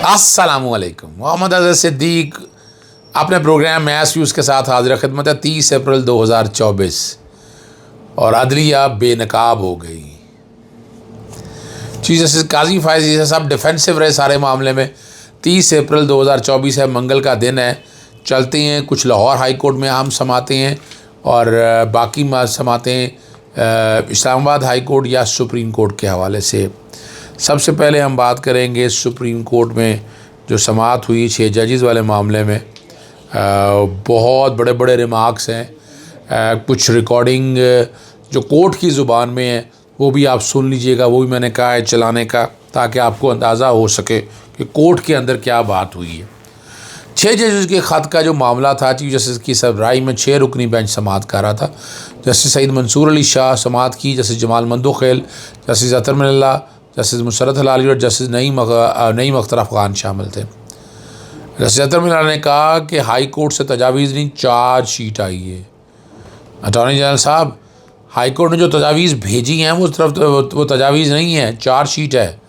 अस्सलामुअलैकुम। मोहम्मद अज़हर सिद्दीक अपने programme mess views के साथ हाजिर खिदमत है। 30 अप्रैल 2024 और अदलिया बेनकाब हो गई। चीफ जस्टिस काजी फायज़ साहब डिफेंसिव रहे सारे मामले में। 30 अप्रैल 2024 है, मंगल का दिन है। चलते हैं कुछ लाहौर हाई कोर्ट में हम समाते हैं और बाकी समाते हैं इस्लामाबाद हाई कोर्ट या सुप्रीम कोर्ट के हवाले से। सबसे पहले हम बात करेंगे सुप्रीम कोर्ट में जो समाअत हुई 6 जजेस वाले मामले में। बहुत बड़े बड़े रिमार्क्स हैं। कुछ रिकॉर्डिंग जो कोर्ट की ज़ुबान में है वो भी आप सुन लीजिएगा। वो भी मैंने कहा है चलाने का, ताकि आपको अंदाज़ा हो सके कि कोर्ट के अंदर क्या बात हुई है। 6 जजेस के ख़त का जो मामला था, चीफ जस्टिस की सरबराही में 6 रुकनी बेंच समाअत कर रहा था। जस्टिस सईद मंसूर अली शाह समाअत की, जस्टिस जमाल मंदोखेल, जस्टिस अतर मिल्ला, जस्टिस मुसरत हलाली और जस्टिस नईम अख्तर अफ़गान शामिल थे। जस्टिस अतर मिल्ला ने कहा कि हाई कोर्ट से तजावीज़ नहीं, चार्जशीट आई है। अटॉर्नी जनरल साहब, हाई कोर्ट ने जो तजावीज़ भेजी हैं वो तरफ वो तजावीज़ नहीं है, चार्जशीट है।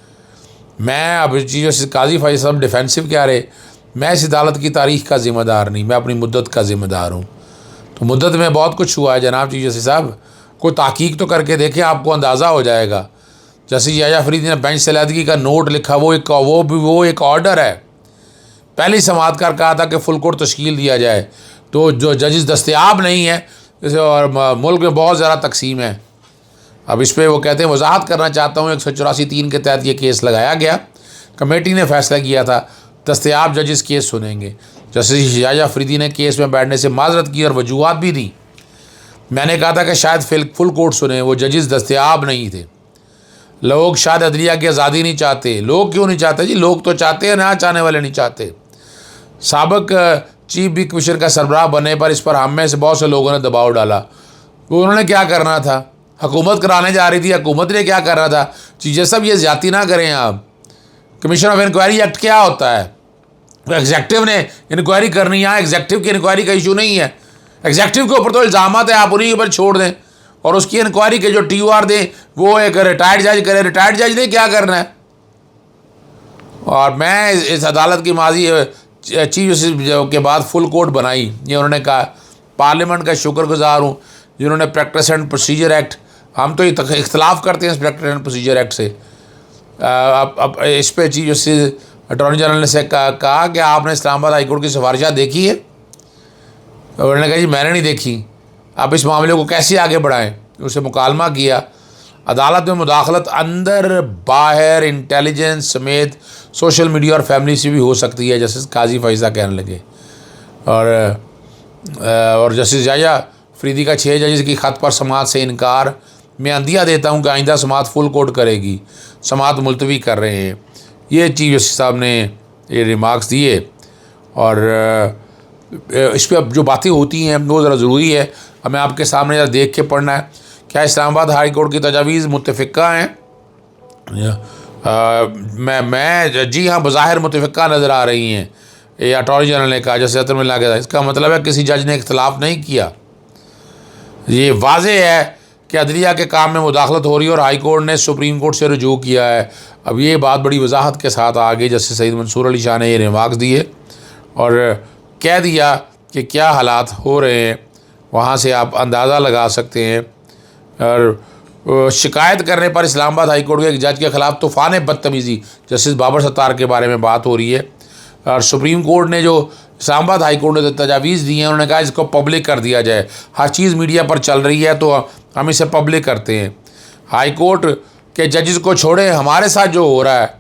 मैं अब चीफ जस्टिस काजी फायज़ साहब डिफेंसिव क्या रहे, मैं इस अदालत की तारीख़ का ज़िम्मेदार नहीं, मैं अपनी मुद्दत का ज़िम्मेदार हूँ। तो मुद्दत में बहुत कुछ हुआ है जनाब चीफ जस्टिस साहब, कोई तहकीक तो करके देखें, आपको अंदाज़ा हो जाएगा। जस्टिस याया फरीदी ने बेंच सलादगी का नोट लिखा, वो एक ऑर्डर है। पहले ही समाअत कर कहा था कि फुल कोर्ट तश्कील दिया जाए, तो जो जजेस दस्तयाब नहीं है जैसे, और मुल्क में बहुत ज़्यादा तकसीम है। अब इस पर वो कहते हैं वजाहत करना चाहता हूँ, 184(3) के तहत ये केस लगाया गया। कमेटी ने फैसला किया था दस्तयाब जजेस केस सुनेंगे। जस्टिस याया फरीदी ने केस में बैठने से माजरत की और वजूहत भी दी। मैंने कहा था कि शायद फुल कोर्ट सुने, वो जजेस दस्तयाब नहीं थे। लोग शायद अदलिया की आज़ादी नहीं चाहते। लोग क्यों नहीं चाहते जी? लोग तो चाहते हैं, ना चाहने वाले नहीं चाहते। साबिक चीफ भी कमिश्नर का सरबराह बनने पर इस पर हम में से बहुत से लोगों ने दबाव डाला। तो उन्होंने क्या करना था? हुकूमत कराने जा रही थी, हुकूमत ने क्या करना था? चीज़ें सब ये ज़्यादती ना करें आप। कमीशन ऑफ इंक्वायरी एक्ट क्या होता है? एग्जेक्टिव ने इंक्वायरी करनी है, एग्जेक्टिव की इंक्वायरी का इशू नहीं है। एग्जेक्टिव के ऊपर तो इल्ज़ामात है, आप उन्हीं के ऊपर छोड़ दें और उसकी इंक्वायरी के जो TOR दें वो एक रिटायर्ड जज करे। रिटायर्ड जज ने क्या करना है? और मैं इस अदालत की माजी चीफ जस्टिस के बाद फुल कोर्ट बनाई, ये उन्होंने कहा। पार्लियामेंट का शुक्रगुजार हूँ जिन्होंने प्रैक्टिस एंड प्रोसीजर एक्ट, हम तो इख्तलाफ करते हैं इस प्रैक्टिस एंड प्रोसीजर एक्ट से। अब इस पर चीफ जस्टिस अटॉर्नी जनरल ने से कहा कि आपने इस्लामाबाद हाई कोर्ट की सिफारिशात देखी है? उन्होंने कहा जी मैंने नहीं देखी। अब इस मामले को कैसे आगे बढ़ाएं? उसे मुकालमा किया। अदालत में मुदाखलत अंदर बाहर इंटेलिजेंस समेत सोशल मीडिया और फैमिली से भी हो सकती है, जस्टिस काजी फायज़ा कहने लगे। और जस्टिस याया फरीदी का 6 जजेस की ख़त पर समाअत से इनकार। मैं अंदिया देता हूँ कि आइंदा समाअत फुल कोर्ट करेगी, समाअत मुलतवी कर रहे हैं। ये चीफ जस्टिस साहब ने ये रिमार्क्स दिए। और इस पर अब जो बातें होती हैं वो ज़रा ज़रूरी है, हमें आपके सामने ज़रा देख के पढ़ना है। क्या इस्लामाबाद हाई कोर्ट की तजावीज़ मुत्तफ़िक़ा हैं? मैं जी हाँ, बज़ाहिर मुत्तफ़िक़ा नज़र आ रही हैं, ये अटॉर्नी जनरल ने कहा। जैसे अतर मिल्ला के, इसका मतलब है किसी जज ने इख्तलाफ नहीं किया। ये वाज़ेह है कि अदलिया के काम में मुदाखलत हो रही है और हाई कोर्ट ने सुप्रीम कोर्ट से रुजू किया है। अब ये बात बड़ी वजाहत के साथ आ गई। जस्टिस सईद मंसूर अली शाह ने ये रिमार्क्स दिए और कह दिया कि क्या हालात हो रहे हैं, वहाँ से आप अंदाज़ा लगा सकते हैं। और शिकायत करने पर इस्लामाबाद हाई कोर्ट के एक जज के ख़िलाफ़ तूफ़ान बदतमीज़ी, जस्टिस बाबर सत्तार के बारे में बात हो रही है। और सुप्रीम कोर्ट ने जो इस्लामाबाद हाई कोर्ट ने तजावीज़ दी हैं, उन्होंने कहा इसको पब्लिक कर दिया जाए। हर चीज़ मीडिया पर चल रही है तो हम इसे पब्लिक करते हैं। हाई कोर्ट के जजेस को छोड़े, हमारे साथ जो हो रहा है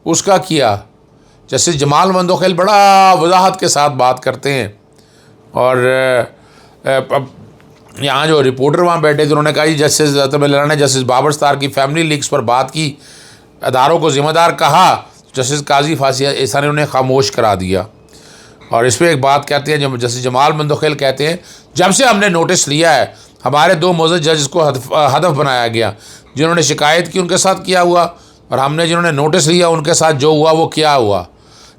उसका किया। जस्टिस जमाल मंदोखेल बड़ा वजाहत के साथ बात करते हैं। और यहाँ जो रिपोर्टर वहाँ बैठे थे उन्होंने कहा जी जस्टिस अतर मिल्ला ने जस्टिस बाबर सत्तार की फैमिली लीक्स पर बात की, अदारों को ज़िम्मेदार कहा, जस्टिस काजी फायज़ा ने उन्हें खामोश करा दिया। और इस पर एक बात कहते हैं, जब जस्टिस जमाल मंदोखेल कहते हैं जब से हमने नोटिस लिया है हमारे 2 मोअज़्ज़ज़ जज को हदफ बनाया गया। जिन्होंने शिकायत की उनके साथ क्या हुआ और हमने जिन्होंने नोटिस लिया उनके साथ जो हुआ वो क्या हुआ?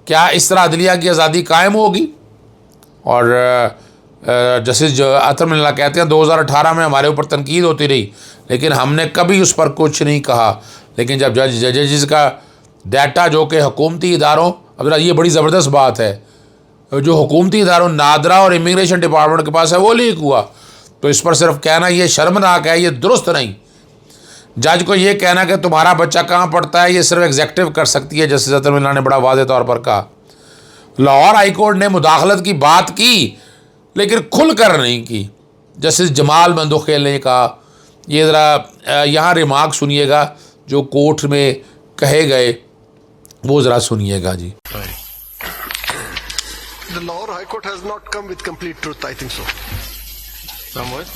क्या इस तरह अदलिया की आज़ादी कायम होगी? और जस्टिस अतर मिल्ला कहते हैं 2018 में हमारे ऊपर तनकीद होती रही लेकिन हमने कभी उस पर कुछ नहीं कहा। लेकिन जब जजेस का डाटा जो कि हुकूमती इदारों अब ये बड़ी ज़बरदस्त बात है, जो हुकूमती इदारों नादरा और इमिग्रेशन डिपार्टमेंट के पास है वो लीक हुआ, तो इस पर सिर्फ कहना ये शर्मनाक है, ये दुरुस्त नहीं। जज को ये कहना कि तुम्हारा बच्चा कहाँ पढ़ता है, ये सिर्फ एग्जेक्टिव कर सकती है, जस्टिस अतर मिल्ला ने बड़ा वाज़ेह तौर पर कहा। लाहौर हाई कोर्ट ने मुदाखलत की बात की लेकिन खुलकर नहीं की। जस्टिस जमाल मंदोखेल ने कहा, ये ज़रा यहाँ रिमार्क सुनिएगा जो कोर्ट में कहे गए, वो ज़रा सुनिएगा जी। The Lahore High Court has not come with complete truth, I think so. Somewhat?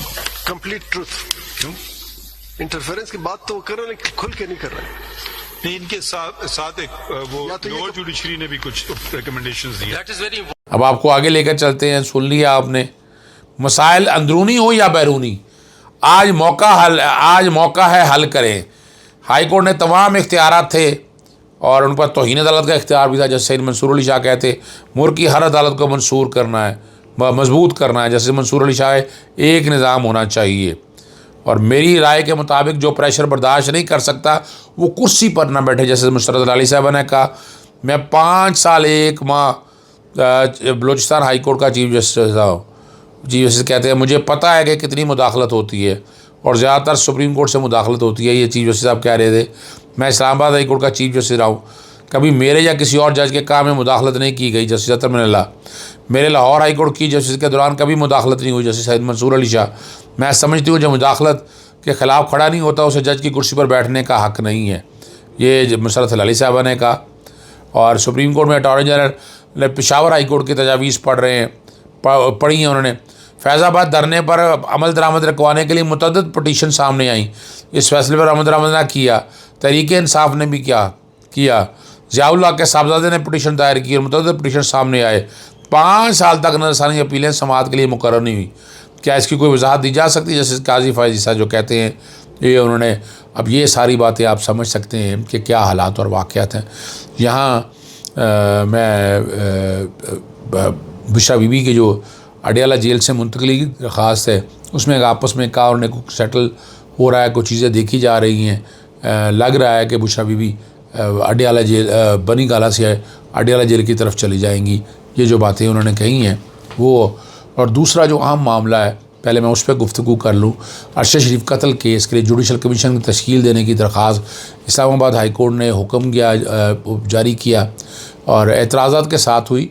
Complete truth. क्यों? इंटरफेरेंस की बात तो वो कर रहे हैं लेकिन खुल के नहीं कर रहे हैं। नहीं, इनके साथ एक वो लोअर जुडिशरी ने भी कुछ रिकमेंडेशंस दिए। That is very अब आपको आगे लेकर चलते हैं, सुन लिया आपने। मसाइल अंदरूनी हो या बैरूनी, आज मौका है हल करें। हाई कोर्ट ने तमाम इख्तियारात थे और उन पर तौहीन अदालत का इख्तियार भी था। जैसे सैयद मंसूर अली शाह कहते, मुल्क की हर अदालत को मंसूर करना है, मजबूत करना है। जैसे मंसूर अली शाह, एक निज़ाम होना चाहिए। और मेरी राय के मुताबिक जो प्रेशर बर्दाश्त नहीं कर सकता वो कुर्सी पर ना बैठे। जैसे मुशर्रत अली साहब ने कहा, मैं 5 साल 1 माह बलूचिस्तान हाई कोर्ट का चीफ जस्टिस रहा हूँ। चीफ जस्टिस कहते हैं मुझे पता है कि कितनी मुदाखलत होती है और ज़्यादातर सुप्रीम कोर्ट से मुदाखलत होती है। ये चीफ जस्टिस साहब कह रहे थे। मैं इस्लामाबाद हाई कोर्ट का चीफ जस्टिस रहा हूँ, कभी मेरे या किसी और जज के काम में मुदाखलत नहीं की गई। जस्टिस अतर मिल्ला, मेरे लाहौर हाई कोर्ट की जस्टिस के दौरान कभी मुदाखलत नहीं हुई। जस्टिस सैयद मंसूर अली शाह, मैं समझती हूँ जो मुदाखलत के ख़िलाफ़ खड़ा नहीं होता उसे जज की कुर्सी पर बैठने का हक़ नहीं है। ये मुशर्रत अली साहब ने कहा। और सुप्रीम कोर्ट में attorney general Peshawar high court की तजावीज़ पढ़ी हैं उन्होंने। फैज़ाबाद धरने पर अमल दरामद रखवाने के लिए मुतअद्दिद पटिशन सामने आई। इस फैसले पर अमल दरामद ना किया। तहरीक इंसाफ ने भी क्या किया, ज़ियाउल्लाह के साहबजादे ने पटिशन दायर की और मुतअद्दिद पटिशन सामने आए। 5 साल तक नजरसानी अपीलें समाअत के लिए मुकर्रर नहीं हुई। क्या इसकी कोई वजाहत दी जा सकती है? जैसे काजी फ़ायज़ ईसा जो कहते हैं ये उन्होंने, अब ये सारी बातें आप समझ सकते हैं कि क्या हालात और वाक़यात हैं। यहाँ मैं बुशरा बीबी के जो अडियाला जेल से मुंतकली की दरख्वास्त है उसमें आपस में कहा उन्हें कुछ सेटल हो रहा है, कुछ चीज़ें देखी जा रही हैं। लग रहा है कि बुशरा बीबी अडियाला जेल बनी गाला से अडियाला जेल की तरफ चली जाएंगी। ये जो बातें उन्होंने कही हैं वो। और दूसरा जो अहम मामला है, पहले मैं उस पर गुफ्तगू कर लूँ। अरशद शरीफ कत्ल केस के लिए जुडिशल कमीशन की तश्कील देने की दरख्वास्त इस्लामाबाद हाई कोर्ट ने हुक्म जारी किया और एतराज़ात के साथ हुई।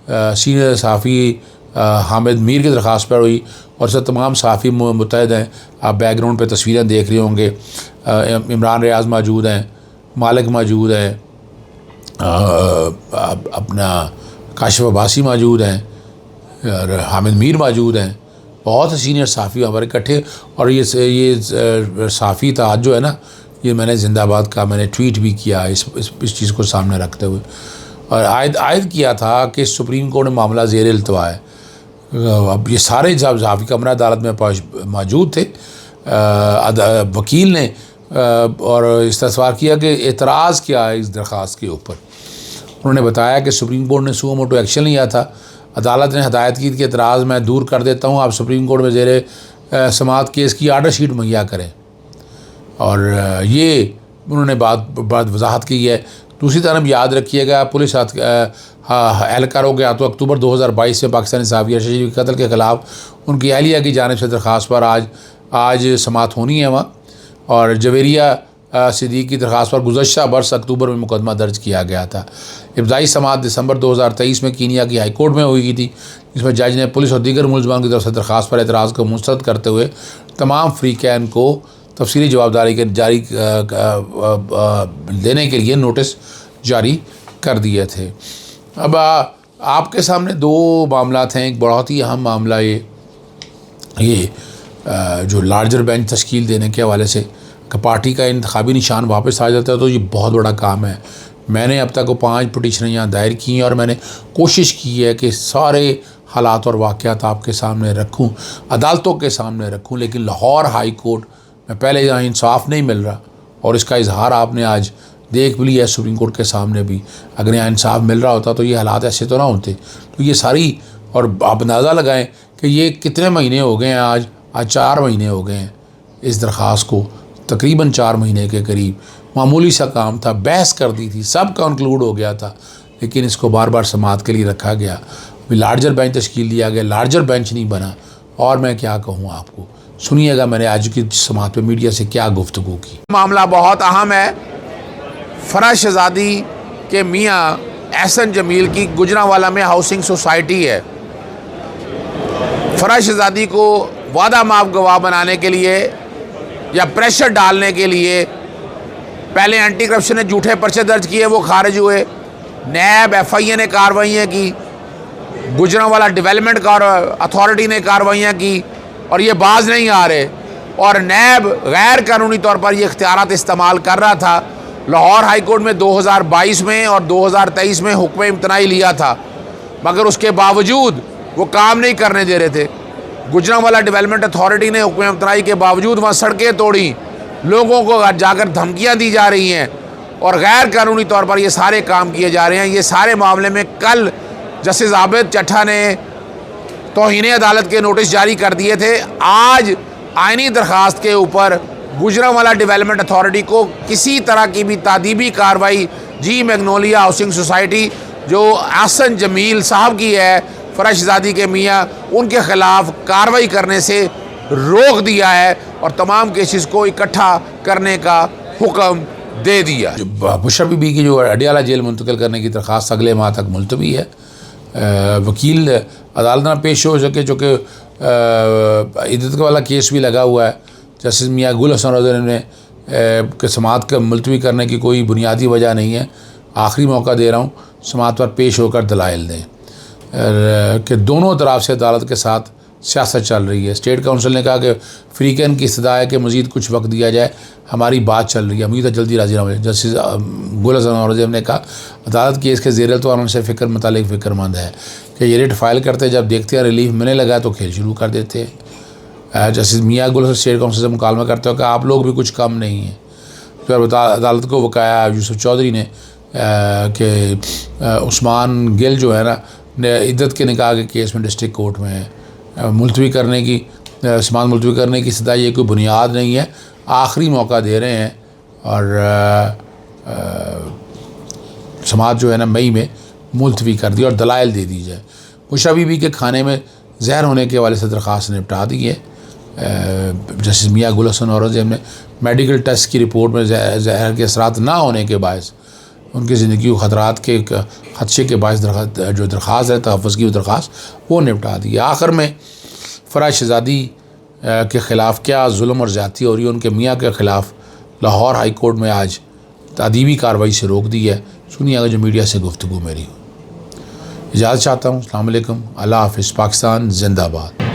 सीनियर सहाफ़ी हामिद मीर की दरख्वास्त पर हुई और इससे तमाम सहाफ़ी मुतहद हैं। आप बैकग्राउंड पे तस्वीरें देख रहे होंगे। इमरान रियाज मौजूद हैं, मालिक मौजूद हैं, अपना काशिफ अब्बासी मौजूद हैं और हामिद मीर मौजूद हैं। बहुत से सीनियर सहाफ़ी हमारे इकट्ठे। और ये सहाफ़ी ताज जो है ना, ये मैंने जिंदाबाद का मैंने ट्वीट भी किया इस चीज़ को सामने रखते हुए। और आयद किया था कि सुप्रीम कोर्ट में मामला ज़ेर इल्तवा है। अब ये सारे सहाफ़ी कमरा अदालत में मौजूद थे। वकील ने और इस्तफसार किया कि एतराज़ किया है इस दरख्वास्त के ऊपर। उन्होंने बताया कि सुप्रीम कोर्ट ने सुओ मोटो एक्शन लिया था। अदालत ने हदायत की कि एतराज़ मैं दूर कर देता हूँ, आप सुप्रीम कोर्ट में ज़ेर समाअत केस की आर्डर शीट मुहैया करें। और ये उन्होंने बात वजाहत की है। दूसरी तरफ याद रखिएगा, पुलिस एहलकारों के हाथों अक्टूबर 2022 में पाकिस्तानी सहाफ़ी अरशद शरीफ के कत्ल के ख़िलाफ़ उनकी अहलिया की जानिब से दरख्वास्त पर आज समाअत होनी है वहाँ। और जवेरिया सिद्दीक़ की दरख्वास्त पर गुज़श्ता बरस अक्टूबर में मुकदमा दर्ज किया गया था। इब्तदाई समाअत दिसंबर 2023 में कीनिया की हाई कोर्ट में हुई थी, जिसमें जज ने पुलिस और दीगर मुलज़मान की तरफ से दरख्वास्त पर एतराज़ को मुस्तरद करते हुए तमाम फ़रीक़ैन को तफसीली जवाबदारी के जारी देने के लिए नोटिस जारी कर दिए थे। अब आपके सामने 2 मामलात हैं। एक बहुत ही अहम मामला ये जो लार्जर बेंच तश्कील देने के हवाले से कि पार्टी का इंतखाबी निशान वापस आ जाता है, तो ये बहुत बड़ा काम है। मैंने अब तक 5 पटिशनें यहाँ दायर की हैं और मैंने कोशिश की है कि सारे हालात और वाक़यात आपके सामने रखूँ, अदालतों के सामने रखूँ। लेकिन लाहौर हाई कोर्ट में पहले यहाँ इंसाफ नहीं मिल रहा और इसका इजहार आपने आज देख भी लिया है सुप्रीम कोर्ट के सामने भी। अगर यहाँ इंसाफ मिल रहा होता तो ये हालात ऐसे तो ना होते। तो ये सारी, और आप अंदाज़ा लगाएं कि ये कितने महीने हो गए हैं। आज 4 महीने हो गए हैं इस दरख्वास्त को, तकरीबन 4 महीने के करीब। मामूली सा काम था, बहस कर दी थी, सब कंक्लूड हो गया था। लेकिन इसको बार बार समाअत के लिए रखा गया। अभी लार्जर बेंच तश्कील दिया गया, लार्जर बेंच नहीं बना। और मैं क्या कहूँ आपको, सुनिएगा मैंने आज की समाअत पे मीडिया से क्या गुफ्तगू की। मामला बहुत अहम है। फरज शहजादी के मियाँ एहसन जमील की गुजरांवाला में हाउसिंग सोसाइटी है। फरज शहजादी को वादा माफ गवाह बनाने के लिए या प्रेशर डालने के लिए पहले एंटी करप्शन ने झूठे पर्चे दर्ज किए, वो खारिज हुए। नैब FIA ने कार्रवाइयाँ की, गुजरांवाला डेवलपमेंट अथॉरिटी ने कार्रवाइयाँ की और ये बाज नहीं आ रहे। और नैब गैर कानूनी तौर पर ये इख्तियारात इस्तेमाल कर रहा था। लाहौर हाई कोर्ट में 2022 में और 2023 में हुक्म इम्तनाई लिया था, मगर उसके बावजूद वो काम नहीं करने दे रहे थे। गुजरांवाला डेवलपमेंट अथॉरिटी ने हुक्म इम्तनाई के बावजूद वहाँ सड़कें तोड़ी, लोगों को जाकर धमकियाँ दी जा रही हैं और गैर कानूनी तौर पर ये सारे काम किए जा रहे हैं। ये सारे मामले में कल जस्टिस आबिद चट्टा ने तौहीन अदालत के नोटिस जारी कर दिए थे। आज आइनी दरख्वास्त के ऊपर गुजरांवाला डेवलपमेंट अथॉरिटी को किसी तरह की भी तादीबी कार्रवाई जी मैग्नोलिया हाउसिंग सोसाइटी जो एहसन जमील साहब की है, फरज शहजादी के मियाँ, उनके ख़िलाफ़ कार्रवाई करने से रोक दिया है और तमाम केसेस को इकट्ठा करने का हुक्म दे दिया। बुशरा बीबी की जो अडियाला जेल मुंतकिल करने की दरख्वास्त अगले माह तक मुलतवी है। वकील अदालत में पेश हो सके, जो कि इद्दत वाला केस भी लगा हुआ है। जस्टिस मियाँ गुल हसन रज़ा ने कि समाअत का मुलतवी करने की कोई बुनियादी वजह नहीं है, आखिरी मौका दे रहा हूँ, समाअत पर पेश होकर दलाइल दें कि दोनों तरफ से अदालत के साथ सियासत चल रही है। स्टेट काउंसिल ने कहा कि फ्रीकैन की इस्तदा है कि मज़ीद कुछ वक्त दिया जाए, हमारी बात चल रही है, उम्मीद है जल्दी राजी हो। जस्टिस गुल हसन रज़ा ने कहा अदालत केस के ज़ेर तो उनसे फ़िक्र मुतालिक फ़िक्रमंद है कि ये रेट फ़ाइल करते जब देखते हैं रिलीफ मिलने लगा तो खेल शुरू कर देते हैं। जस्टिस मियाँ गुल हसन स्टेट काउंसिल से मुकालमा करते हो कि आप लोग भी कुछ कम नहीं हैं। फिर अदालत को वकाया यूसुफ चौधरी ने कि उस्मान गिल जो है ना, इद्दत के निकाह के केस में डिस्ट्रिक्ट कोर्ट में है, मुलतवी करने की समाअत मुलतवी करने की सदा ये कोई बुनियाद नहीं है, आखिरी मौका दे रहे हैं और समाअत जो है ना मई में मुलतवी कर दी और दलाइल दे दी जाए। बुशरा बीबी के खाने में जहर होने के हवाले से दरख्वास्त निपटा दी है। जस्टिस मियाँ गुल हसन और ने मेडिकल टेस्ट की रिपोर्ट में जहर के असरात ना होने के बायस उनकी ज़िंदगी को ख़तरात के खदशे के बायस जो दरख्वास्त है तहफ़्फ़ुज़ की दरख्वास्त वो निपटा दी। आखिर में फरज शहजादी के ख़िलाफ़ क्या जुल्म और ज़्यादती हो रही है, उनके मियाँ के ख़िलाफ़ लाहौर हाई कोर्ट में आज तादीबी कार्रवाई से रोक दी है। सुनिएगा जो मीडिया से गुफ्तगू मेरी हो। इजाज़त चाहता हूँ। अस्सलाम वालेकुम, अल्लाह हाफ़िज़, पाकिस्तान ज़िंदाबाद।